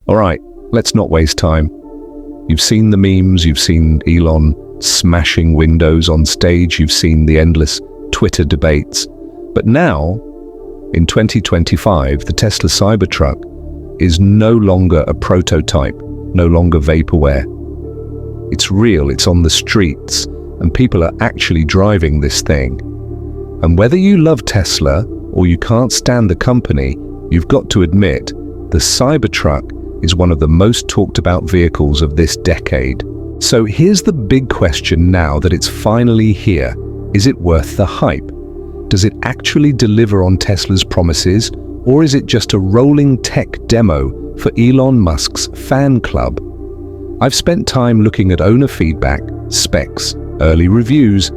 All right, let's not waste time. You've seen the memes, you've seen Elon smashing windows on stage, you've seen the endless Twitter debates. But now, in 2025, the Tesla Cybertruck is no longer a prototype, no longer vaporware. It's real, it's on the streets, and people are actually driving this thing. And whether you love Tesla or you can't stand the company, you've got to admit, the Cybertruck is one of the most talked about vehicles of this decade. So here's the big question now that it's finally here. Is it worth the hype? Does it actually deliver on Tesla's promises, or is it just a rolling tech demo for Elon Musk's fan club? I've spent time looking at owner feedback, specs, early reviews,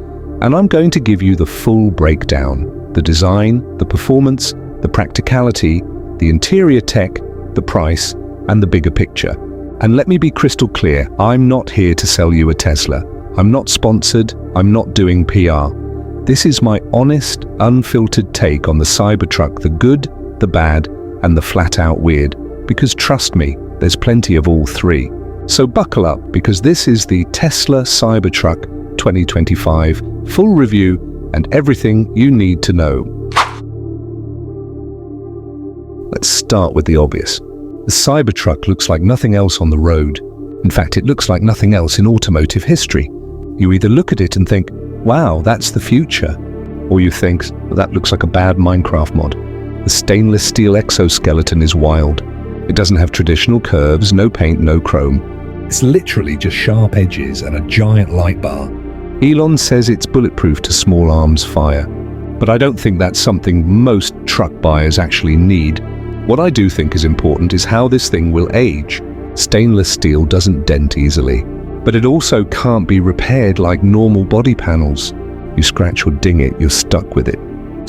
and I'm going to give you the full breakdown. The design, the performance, the practicality, the interior tech, the price, and the bigger picture. And let me be crystal clear, I'm not here to sell you a Tesla. I'm not sponsored, I'm not doing PR. This is my honest, unfiltered take on the Cybertruck, the good, the bad, and the flat-out weird. Because trust me, there's plenty of all three. So buckle up, because this is the Tesla Cybertruck 2025 full review and everything you need to know. Let's start with the obvious. The Cybertruck looks like nothing else on the road. In fact, it looks like nothing else in automotive history. You either look at it and think, wow, that's the future, or you think, well, that looks like a bad Minecraft mod. The stainless steel exoskeleton is wild. It doesn't have traditional curves, no paint, no chrome. It's literally just sharp edges and a giant light bar. Elon says it's bulletproof to small arms fire, but I don't think that's something most truck buyers actually need. What I do think is important is how this thing will age. Stainless steel doesn't dent easily, but it also can't be repaired like normal body panels. You scratch or ding it, you're stuck with it.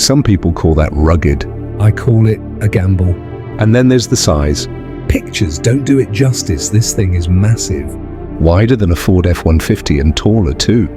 Some people call that rugged. I call it a gamble. And then there's the size. Pictures don't do it justice, this thing is massive. Wider than a Ford F-150 and taller too.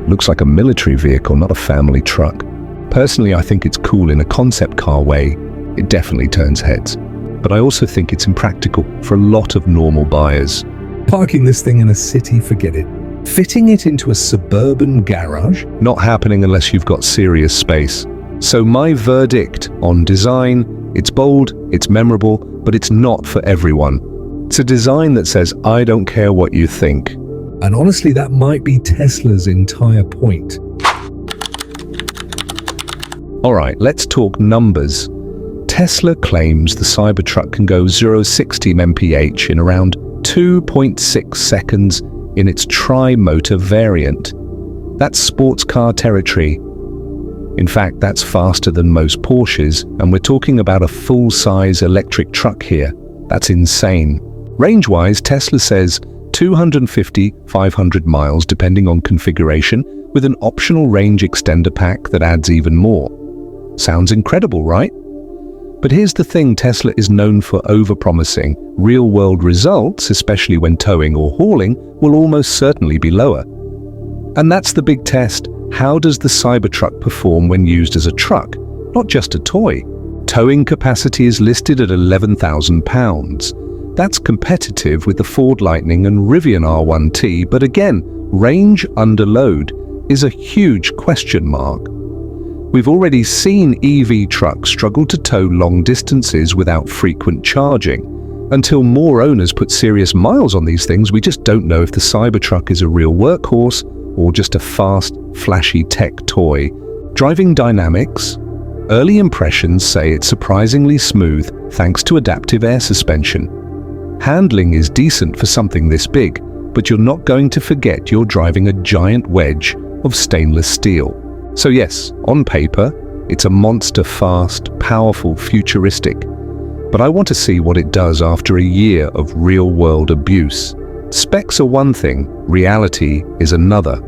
Looks like a military vehicle, not a family truck. Personally, I think it's cool in a concept car way. It definitely turns heads. But I also think it's impractical for a lot of normal buyers. Parking this thing in a city, forget it. Fitting it into a suburban garage? Not happening unless you've got serious space. So my verdict on design, it's bold, it's memorable, but it's not for everyone. It's a design that says, I don't care what you think. And honestly, that might be Tesla's entire point. All right, let's talk numbers. Tesla claims the Cybertruck can go 0-60 mph in around 2.6 seconds in its tri-motor variant. That's sports car territory. In fact, that's faster than most Porsches, and we're talking about a full-size electric truck here. That's insane. Range-wise, Tesla says 250-500 miles depending on configuration, with an optional range extender pack that adds even more. Sounds incredible, right? But here's the thing, Tesla is known for over-promising. Real-world results, especially when towing or hauling, will almost certainly be lower. And that's the big test. How does the Cybertruck perform when used as a truck, not just a toy? Towing capacity is listed at 11,000 pounds. That's competitive with the Ford Lightning and Rivian R1T, but again, range under load is a huge question mark. We've already seen EV trucks struggle to tow long distances without frequent charging. Until more owners put serious miles on these things, we just don't know if the Cybertruck is a real workhorse or just a fast, flashy tech toy. Driving dynamics? Early impressions say it's surprisingly smooth thanks to adaptive air suspension. Handling is decent for something this big, but you're not going to forget you're driving a giant wedge of stainless steel. So yes, on paper, it's a monster fast, powerful, futuristic. But I want to see what it does after a year of real-world abuse. Specs are one thing, reality is another.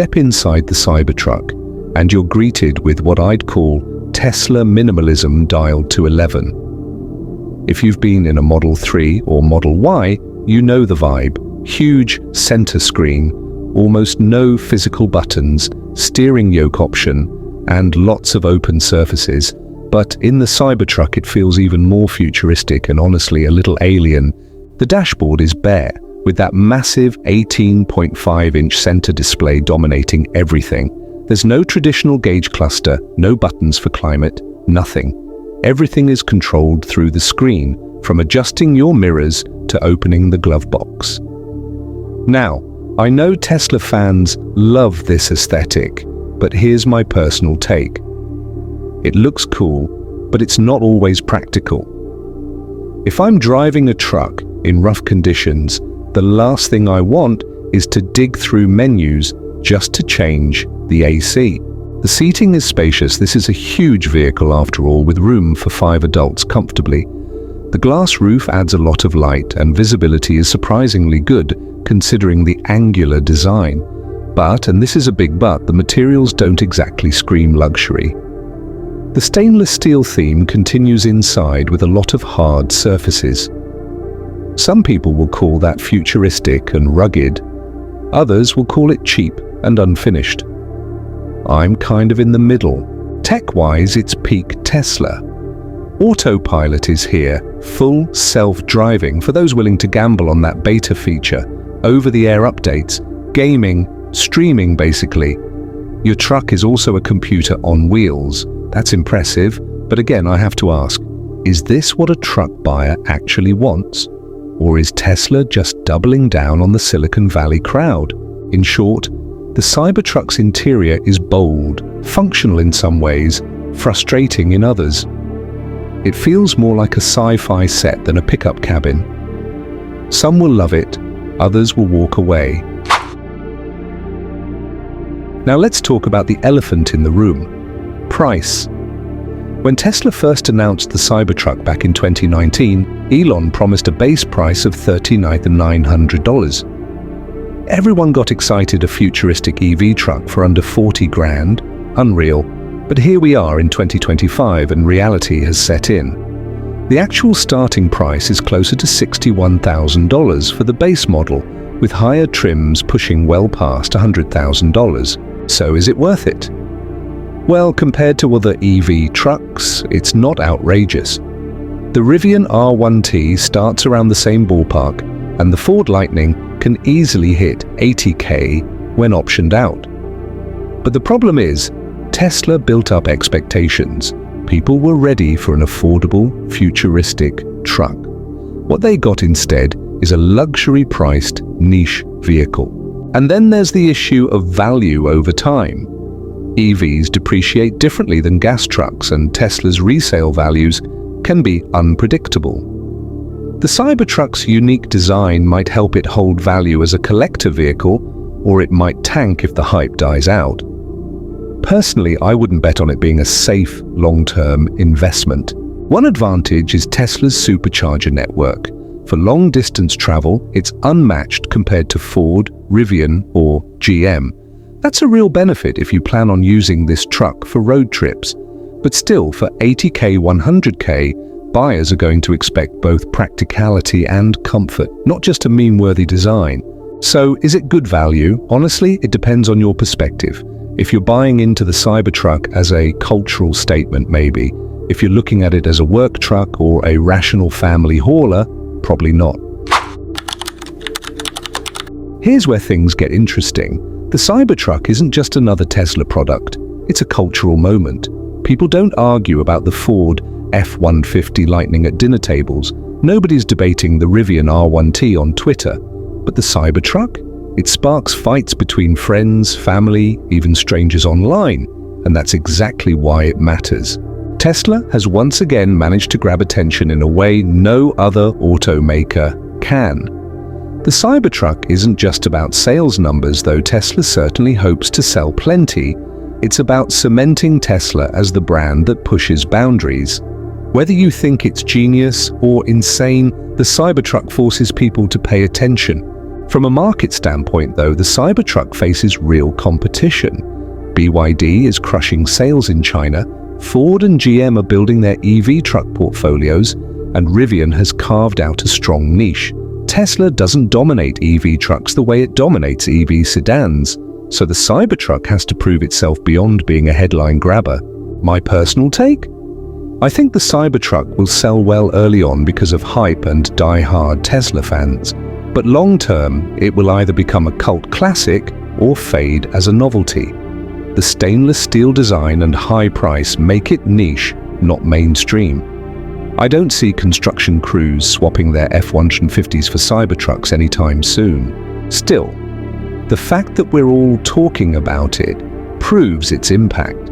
Step inside the Cybertruck, and you're greeted with what I'd call Tesla minimalism dialed to 11. If you've been in a Model 3 or Model Y, you know the vibe. Huge center screen, almost no physical buttons, steering yoke option, and lots of open surfaces. But in the Cybertruck it feels even more futuristic and honestly a little alien. The dashboard is bare, with that massive 18.5-inch center display dominating everything. There's no traditional gauge cluster, no buttons for climate, nothing. Everything is controlled through the screen, from adjusting your mirrors to opening the glove box. Now, I know Tesla fans love this aesthetic, but here's my personal take. It looks cool, but it's not always practical. If I'm driving a truck in rough conditions, the last thing I want is to dig through menus just to change the AC. The seating is spacious. This is a huge vehicle after all, with room for 5 adults comfortably. The glass roof adds a lot of light, and visibility is surprisingly good considering the angular design. But, and this is a big but, the materials don't exactly scream luxury. The stainless steel theme continues inside with a lot of hard surfaces. Some people will call that futuristic and rugged. Others will call it cheap and unfinished. I'm kind of in the middle. Tech-wise, it's peak Tesla. Autopilot is here, full self-driving for those willing to gamble on that beta feature, over-the-air updates, gaming, streaming basically. Your truck is also a computer on wheels. That's impressive, but again I have to ask, is this what a truck buyer actually wants? Or is Tesla just doubling down on the Silicon Valley crowd? In short, the Cybertruck's interior is bold, functional in some ways, frustrating in others. It feels more like a sci-fi set than a pickup cabin. Some will love it, others will walk away. Now let's talk about the elephant in the room: price. When Tesla first announced the Cybertruck back in 2019, Elon promised a base price of $39,900. Everyone got excited, a futuristic EV truck for under 40 grand, unreal. But here we are in 2025 and reality has set in. The actual starting price is closer to $61,000 for the base model, with higher trims pushing well past $100,000. So is it worth it? Well, compared to other EV trucks, it's not outrageous. The Rivian R1T starts around the same ballpark, and the Ford Lightning can easily hit $80,000 when optioned out. But the problem is, Tesla built up expectations. People were ready for an affordable, futuristic truck. What they got instead is a luxury-priced niche vehicle. And then there's the issue of value over time. EVs depreciate differently than gas trucks, and Tesla's resale values can be unpredictable. The Cybertruck's unique design might help it hold value as a collector vehicle, or it might tank if the hype dies out. Personally, I wouldn't bet on it being a safe, long-term investment. One advantage is Tesla's supercharger network. For long-distance travel, it's unmatched compared to Ford, Rivian, or GM. That's a real benefit if you plan on using this truck for road trips. But still, for $80,000, $100,000, buyers are going to expect both practicality and comfort, not just a meme-worthy design. So, is it good value? Honestly, it depends on your perspective. If you're buying into the Cybertruck as a cultural statement, maybe. If you're looking at it as a work truck or a rational family hauler, probably not. Here's where things get interesting. The Cybertruck isn't just another Tesla product. It's a cultural moment. People don't argue about the Ford F-150 Lightning at dinner tables. Nobody's debating the Rivian R1T on Twitter. But the Cybertruck? It sparks fights between friends, family, even strangers online. And that's exactly why it matters. Tesla has once again managed to grab attention in a way no other automaker can. The Cybertruck isn't just about sales numbers, though Tesla certainly hopes to sell plenty. It's about cementing Tesla as the brand that pushes boundaries. Whether you think it's genius or insane, the Cybertruck forces people to pay attention. From a market standpoint, though, the Cybertruck faces real competition. BYD is crushing sales in China, Ford and GM are building their EV truck portfolios, and Rivian has carved out a strong niche. Tesla doesn't dominate EV trucks the way it dominates EV sedans, so the Cybertruck has to prove itself beyond being a headline grabber. My personal take? I think the Cybertruck will sell well early on because of hype and die-hard Tesla fans, but long-term it will either become a cult classic or fade as a novelty. The stainless steel design and high price make it niche, not mainstream. I don't see construction crews swapping their F-150s for Cybertrucks anytime soon. Still, the fact that we're all talking about it proves its impact.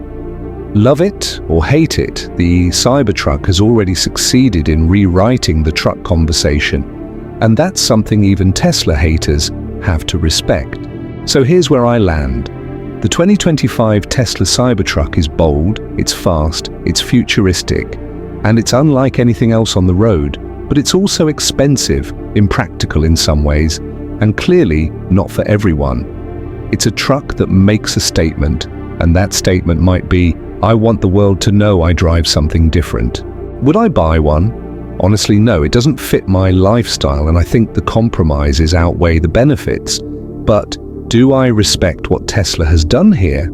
Love it or hate it, the Cybertruck has already succeeded in rewriting the truck conversation, and that's something even Tesla haters have to respect. So here's where I land. The 2025 Tesla Cybertruck is bold, it's fast, it's futuristic, and it's unlike anything else on the road, but it's also expensive, impractical in some ways, and clearly not for everyone. It's a truck that makes a statement, and that statement might be, I want the world to know I drive something different. Would I buy one? Honestly, no, it doesn't fit my lifestyle, and I think the compromises outweigh the benefits. But do I respect what Tesla has done here?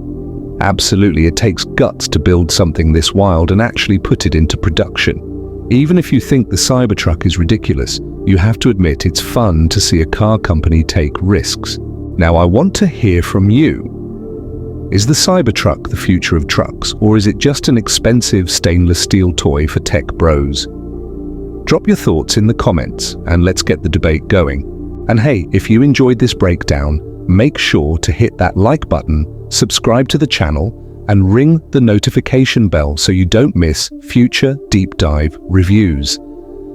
Absolutely, it takes guts to build something this wild and actually put it into production. Even if you think the Cybertruck is ridiculous, you have to admit it's fun to see a car company take risks. Now I want to hear from you. Is the Cybertruck the future of trucks, or is it just an expensive stainless steel toy for tech bros? Drop your thoughts in the comments and let's get the debate going. And hey, if you enjoyed this breakdown, make sure to hit that like button, subscribe to the channel, and ring the notification bell so you don't miss future deep dive reviews.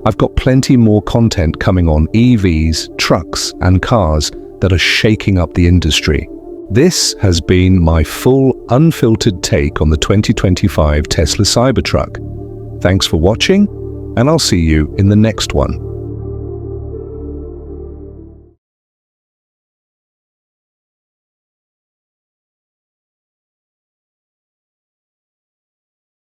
I've got plenty more content coming on EVs, trucks, and cars that are shaking up the industry. This has been my full, unfiltered take on the 2025 Tesla Cybertruck. Thanks for watching, and I'll see you in the next one.